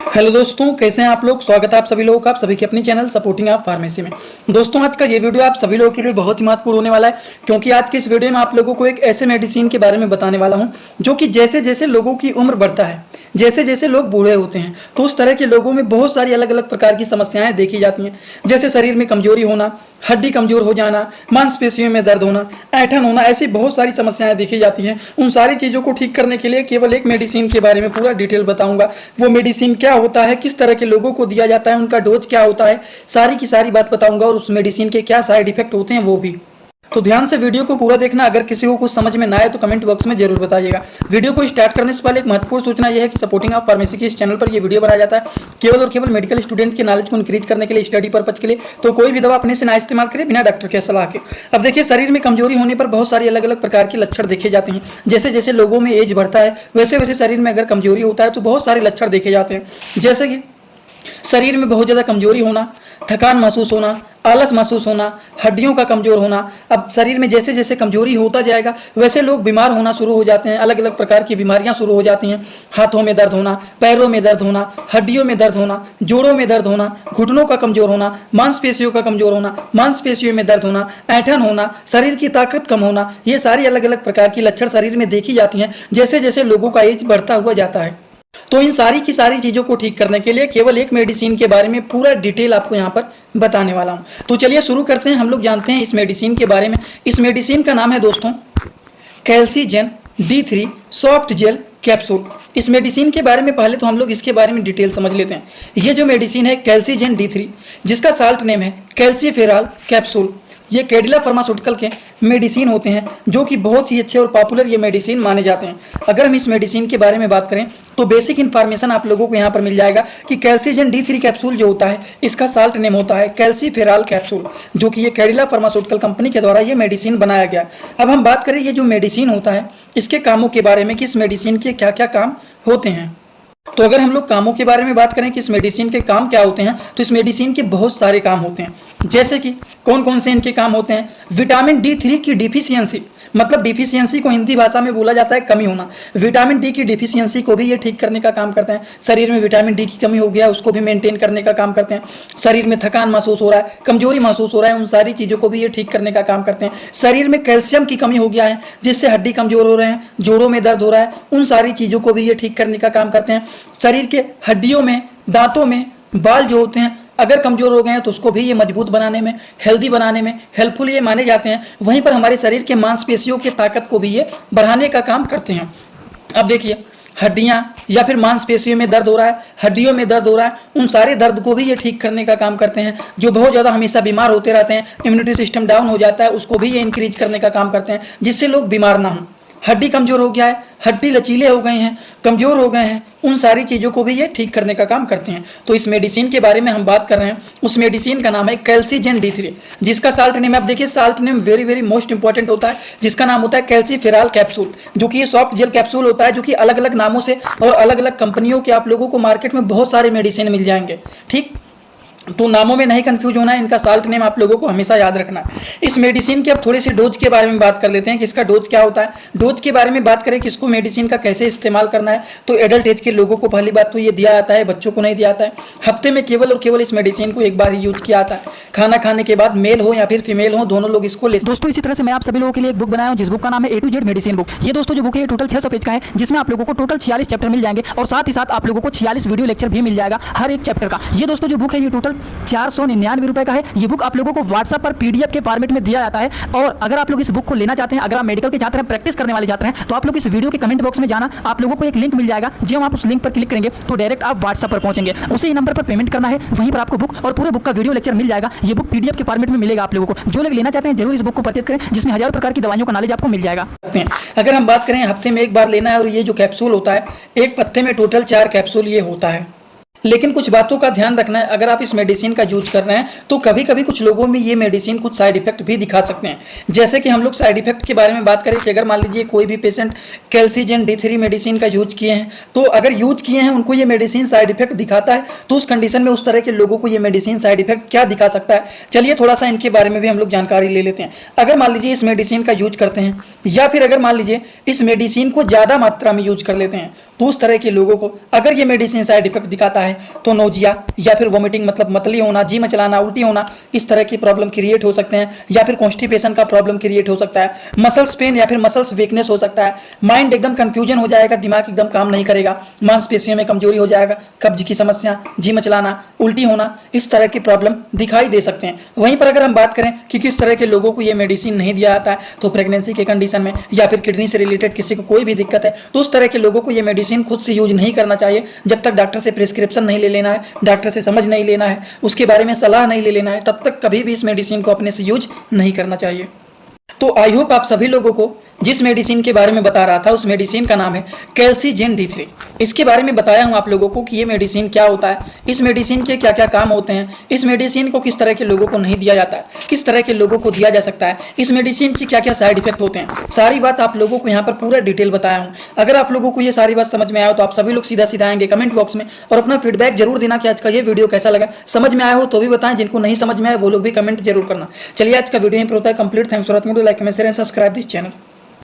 Hello दोस्तों, कैसे हैं आप लोग। स्वागत है आप सभी लोगों का, आप सभी के अपनी चैनल सपोर्टिंग आप फार्मेसी में। दोस्तों, आज का ये वीडियो आप सभी लोगों के लिए बहुत ही महत्वपूर्ण होने वाला है, क्योंकि आज के इस वीडियो में आप लोगों को एक ऐसे मेडिसिन के बारे में बताने वाला हूं जो कि जैसे जैसे लोगों की उम्र बढ़ता है, जैसे जैसे लोग बूढ़े होते हैं, तो उस तरह के लोगों में बहुत सारी अलग अलग प्रकार की समस्याएं देखी जाती हैं। जैसे शरीर में कमजोरी होना, हड्डी कमजोर हो जाना, मांसपेशियों में दर्द होना, ऐंठन होना, ऐसी बहुत सारी समस्याएं देखी जाती हैं। उन सारी चीज़ों को ठीक करने के लिए केवल एक मेडिसिन के बारे में पूरा डिटेल बताऊंगा। वो मेडिसिन क्या होता है, किस तरह के लोगों को दिया जाता है, उनका डोज क्या होता है, सारी की सारी बात बताऊंगा और उस मेडिसिन के क्या साइड इफेक्ट होते हैं वो भी। तो ध्यान से वीडियो को पूरा देखना। अगर किसी को कुछ समझ में ना आए तो कमेंट बॉक्स में जरूर बताइएगा। वीडियो को स्टार्ट करने से पहले एक महत्वपूर्ण सूचना यह है कि सपोर्टिंग ऑफ फार्मेसी के इस चैनल पर यह वीडियो बनाया जाता है केवल और केवल मेडिकल स्टूडेंट के नॉलेज को इंक्रीज करने के लिए, स्टडी पर्पज के लिए। तो कोई भी दवा अपने से ना इस्तेमाल करे बिना डॉक्टर के सलाह के। अब देखिए, शरीर में कमजोरी होने पर बहुत सारी अलग अलग प्रकार के लक्षण देखे जाते हैं। जैसे जैसे लोगों में एज बढ़ता है वैसे वैसे शरीर में अगर कमजोरी होता है तो बहुत सारे लक्षण देखे जाते हैं। जैसे कि शरीर में बहुत ज़्यादा कमजोरी होना, थकान महसूस होना, आलस महसूस होना, हड्डियों का कमजोर होना। अब शरीर में जैसे जैसे कमजोरी होता जाएगा वैसे लोग बीमार होना शुरू हो जाते हैं, अलग अलग प्रकार की बीमारियां शुरू हो जाती हैं। हाथों में दर्द होना, पैरों में दर्द होना, हड्डियों में दर्द होना, जोड़ों में दर्द होना, घुटनों का कमजोर होना, मांसपेशियों का कमजोर होना, मांसपेशियों में दर्द होना, ऐंठन होना, शरीर की ताकत कम होना, ये सारी अलग अलग प्रकार की लक्षण शरीर में देखी जाती हैं जैसे जैसे लोगों का एज बढ़ता हुआ जाता है। तो इन सारी की सारी चीज़ों को ठीक करने के लिए केवल एक मेडिसिन के बारे में पूरा डिटेल आपको यहाँ पर बताने वाला हूँ। तो चलिए शुरू करते हैं। हम लोग जानते हैं इस मेडिसिन के बारे में। इस मेडिसिन का नाम है दोस्तों कैल्सीजेन D3 सॉफ्ट जेल कैप्सूल। इस मेडिसिन के बारे में पहले तो हम लोग इसके बारे में डिटेल समझ लेते हैं। ये जो मेडिसिन है कैल्सीजेन D3, जिसका साल्ट नेम है कैल्सीफेराल कैप्सूल, ये कैडिला फार्मास्यूटिकल के मेडिसिन होते हैं जो कि बहुत ही अच्छे और पॉपुलर ये मेडिसिन माने जाते हैं। अगर हम इस मेडिसिन के बारे में बात करें तो बेसिक इन्फॉर्मेशन आप लोगों को यहाँ पर मिल जाएगा कि कैल्सीजेन D3 कैप्सूल जो होता है इसका साल्ट नेम होता है कैल्सीफेराल कैप्सूल, जो कि ये कैडिला फार्मास्यूटिकल कंपनी के द्वारा ये मेडिसिन बनाया गया। अब हम बात करें ये जो मेडिसिन होता है इसके कामों के बारे में कि इस मेडिसिन के क्या क्या काम होते हैं। तो अगर हम लोग कामों के बारे में बात करें कि इस मेडिसिन के काम क्या होते हैं तो इस मेडिसिन के बहुत सारे काम होते हैं। जैसे कि कौन कौन से इनके काम होते हैं। विटामिन D3 की डिफिशियंसी, मतलब डिफिशियंसी को हिंदी भाषा में बोला जाता है कमी होना। विटामिन डी की डिफिशियंसी को भी ये ठीक करने का काम करते हैं। शरीर में विटामिन डी की कमी हो गया उसको भी मेंटेन करने का काम करते हैं। शरीर में थकान महसूस हो रहा है, कमजोरी महसूस हो रहा है, उन सारी चीज़ों को भी ये ठीक करने का काम करते हैं। शरीर में कैल्शियम की कमी हो गया है जिससे हड्डी कमजोर हो रहे हैं, जोड़ों में दर्द हो रहा है, उन सारी चीज़ों को भी ये ठीक करने का काम करते हैं। शरीर के हड्डियों में, दांतों में बाल जो होते हैं अगर कमजोर हो गए हैं तो उसको भी ये मजबूत बनाने में, हेल्दी बनाने में हेल्पफुल ये माने जाते हैं। वहीं पर हमारे शरीर के मांसपेशियों की ताकत को भी ये बढ़ाने का काम करते हैं। अब देखिए, हड्डियां या फिर मांसपेशियों में दर्द हो रहा है, हड्डियों में दर्द हो रहा है, उन सारे दर्द को भी ये ठीक करने का काम करते हैं। जो बहुत ज़्यादा हमेशा बीमार होते रहते हैं, इम्यूनिटी सिस्टम डाउन हो जाता है, उसको भी ये इंक्रीज करने का काम करते हैं जिससे लोग बीमार ना हों। हड्डी कमजोर हो गया है, हड्डी लचीले हो गए हैं, कमजोर हो गए हैं, उन सारी चीज़ों को भी ये ठीक करने का काम करते हैं। तो इस मेडिसिन के बारे में हम बात कर रहे हैं। उस मेडिसिन का नाम है कैल्सीजेन D3, जिसका साल्ट नेम, आप देखिए salt name very very most important होता है, जिसका नाम होता है कैल्सीफेराल कैप्सूल, जो कि ये सॉफ्ट जेल कैप्सूल होता है, जो कि अलग अलग नामों से और अलग अलग कंपनियों के आप लोगों को मार्केट में बहुत सारे मेडिसिन मिल जाएंगे। ठीक, तो नामों में नहीं कंफ्यूज होना है, इनका साल्ट नेम आप लोगों को हमेशा याद रखना है। इस मेडिसिन के अब थोड़ी सी डोज के बारे में बात कर लेते हैं कि इसका डोज क्या होता है। डोज के बारे में बात करें कि इसको मेडिसिन का कैसे इस्तेमाल करना है, तो एडल्ट एज के लोगों को पहली बात तो ये दिया जाता है, बच्चों को नहीं दिया जाता है। हफ्ते में केवल और केवल इस मेडिसिन को एक बार ही यूज किया जाता है। खाना खाने के बाद मेल हो या फिर फीमेल हो, दोनों लोग इसको ले। दोस्तों, इसी तरह से मैं आप सभी लोगों के लिए एक बुक बनाया हूं जिस बुक का नाम है A to Z medicine book. ये दोस्तों जो बुक है ये टोटल 600 पेज का है, जिसमें आप लोगों को टोटल 46 चैप्टर मिल जाएंगे और साथ ही साथ आप लोगों को 46 वीडियो लेक्चर भी मिल जाएगा हर एक चैप्टर का। ये दोस्तों जो बुक है ये टोटल 499 रुपए का है। ये बुक आप लोगों को व्हाट्सएप पर PDF के फॉर्मेट में दिया जाता है। और अगर आप लोग इस बुक को लेना चाहते हैं, अगर आप मेडिकल के छात्र हैं, प्रैक्टिस करने वाले छात्र हैं, तो आप लोग इस वीडियो के कमेंट बॉक्स में जाना, आप लोगों को एक लिंक मिल जाएगा। जब आप उस लिंक पर क्लिक करेंगे तो डायरेक्ट आप व्हाट्सएप पर पहुंचेंगे, उसी नंबर पर पेमेंट करना है, वहीं पर आपको बुक और पूरे बुक का वीडियो लेक्चर मिल जाएगा। ये बुक PDF के फॉर्मेट में मिलेगा आप लोगों को। जो लोग लेना चाहते हैं जरूर इस बुक को परचेज करें, जिसमें हजारों प्रकार की दवाइयों का नॉलेज आपको मिल जाएगा। अगर हम बात करें हफ्ते में एक बार लेना है, और ये जो कैप्सूल होता है एक पत्ते में टोटल 4 कैप्सूल ये होता है। लेकिन कुछ बातों का ध्यान रखना है। अगर आप इस मेडिसिन का यूज कर रहे हैं तो कभी कभी कुछ लोगों में ये मेडिसिन कुछ साइड इफेक्ट भी दिखा सकते हैं। जैसे कि हम लोग साइड इफेक्ट के बारे में बात करें कि अगर मान लीजिए कोई भी पेशेंट कैल्सीजेन D3 मेडिसिन का यूज किए हैं, तो अगर यूज किए हैं उनको ये मेडिसिन साइड इफेक्ट दिखाता है, तो उस कंडीशन में उस तरह के लोगों को ये मेडिसिन साइड इफेक्ट क्या दिखा सकता है, चलिए थोड़ा सा इनके बारे में भी हम लोग जानकारी ले लेते हैं। अगर मान लीजिए इस मेडिसिन का यूज करते हैं, या फिर अगर मान लीजिए इस मेडिसिन को ज़्यादा मात्रा में यूज कर लेते हैं, तो उस तरह के लोगों को अगर ये मेडिसिन साइड इफेक्ट दिखाता है है तो नोजिया या फिर वोमिटिंग मतलब मतली होना, जी मचलाना, उल्टी होना, इस तरह की प्रॉब्लम क्रिएट हो सकते हैं, या फिर कॉन्स्टिपेशन का प्रॉब्लम क्रिएट हो सकता है, मसल्स पेन या फिर मसल्स वीकनेस हो सकता है, माइंड एकदम कंफ्यूजन हो जाएगा, दिमाग एकदम काम नहीं करेगा, मांसपेशियों में कमजोरी हो जाएगा, कब्ज की समस्या, जी मचलाना, उल्टी होना, इस तरह की प्रॉब्लम दिखाई दे सकते हैं। वहीं पर अगर हम बात करें कि किस तरह के लोगों को ये मेडिसिन नहीं दिया जाता है, तो प्रेगनेंसी के कंडीशन में या फिर किडनी से रिलेटेड किसी को कोई भी दिक्कत है तो उस तरह के लोगों को ये मेडिसिन खुद से यूज नहीं करना चाहिए जब तक डॉक्टर से प्रिस्क्रिप्शन नहीं ले लेना है, डॉक्टर से समझ नहीं लेना है, उसके बारे में सलाह नहीं ले लेना है, तब तक कभी भी इस मेडिसिन को अपने से यूज नहीं करना चाहिए। तो आई होप आप सभी लोगों को जिस मेडिसिन के बारे में बता रहा था उस मेडिसिन का नाम है कैल्सीजेन D3। इसके बारे में बताया हूं आप लोगों को कि ये मेडिसिन क्या होता है, इस मेडिसिन के क्या क्या काम होते हैं, इस मेडिसिन को किस तरह के लोगों को नहीं दिया जाता है, किस तरह के लोगों को दिया जा सकता है, इस मेडिसिन की क्या क्या साइड इफेक्ट होते हैं, सारी बात आप लोगों को यहाँ पर पूरा डिटेल बताया हूँ। अगर आप लोगों को ये सारी बात समझ में आया तो आप सभी लोग सीधा सीधा आएंगे कमेंट बॉक्स में और अपना फीडबैक जरूर देना कि आज का ये वीडियो कैसा लगा। समझ में आया हो तो भी बताएं, जिनको नहीं समझ में आया वो लोग भी कमेंट जरूर करना। चलिए आज का वीडियो यहीं पर होता है complete. Thanks for watching, like comment share and subscribe this channel.